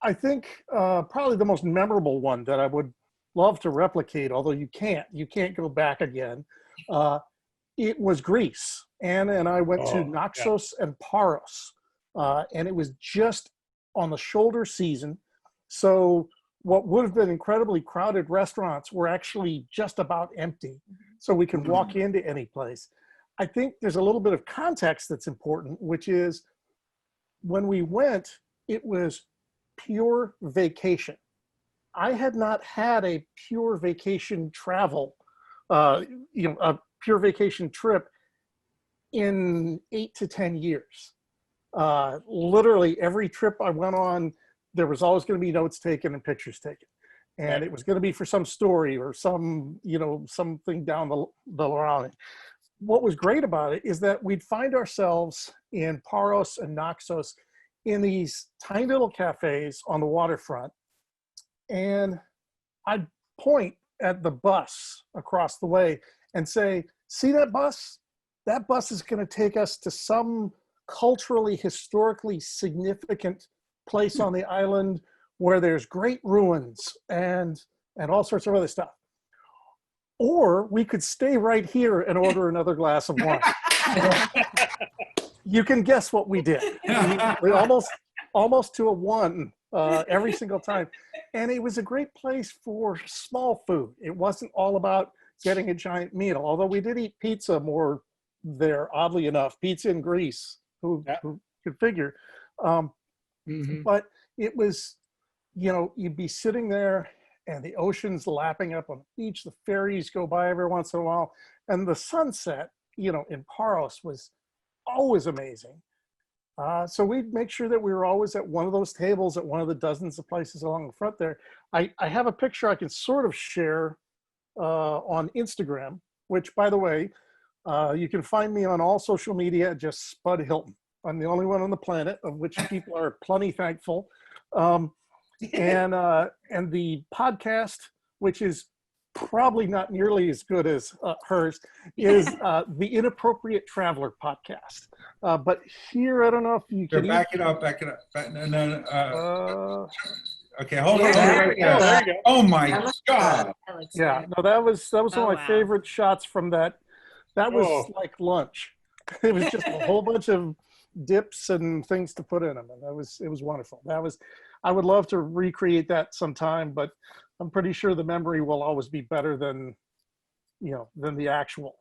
I think probably the most memorable one that I would love to replicate, although you can't go back again. Uh, it was Greece. Anna and I went to Oh, yeah. Naxos and Paros, and it was just on the shoulder season. So what would have been incredibly crowded restaurants were actually just about empty. So we could walk into any place. I think there's a little bit of context that's important, which is when we went, it was pure vacation. I had not had a pure vacation travel, uh, a pure vacation trip in 8 to 10 years. Literally every trip I went on, there was always going to be notes taken and pictures taken. And Right. it was going to be for some story or something down the line. What was great about it is that we'd find ourselves in Paros and Naxos in these tiny little cafes on the waterfront. And I'd point at the bus across the way and say, see that bus? That bus is going to take us to some culturally, historically significant place on the island where there's great ruins and all sorts of other stuff. Or we could stay right here and order another glass of wine. You can guess what we did. We almost to a one every single time. And it was a great place for small food. It wasn't all about getting a giant meal, although we did eat pizza more there, oddly enough. Pizza in Greece, who could figure. But it was, you'd be sitting there and the ocean's lapping up on the beach. The ferries go by every once in a while. And the sunset, in Paros was always amazing. So we'd make sure that we were always at one of those tables at one of the dozens of places along the front there. I have a picture I can sort of share on Instagram, which, by the way, you can find me on all social media at just Spud Hilton. I'm the only one on the planet, of which people are plenty thankful. And the podcast, which is probably not nearly as good as hers, is the Inappropriate Traveler podcast. But here, I don't know if you can. Back it up. Okay, hold Yeah, on. there we go. There you go. Oh my God. Yeah, no, that was one of my favorite shots from that. That was like lunch. It was just a whole bunch of dips and things to put in them, and it was wonderful. I would love to recreate that sometime, but I'm pretty sure the memory will always be better than the actual.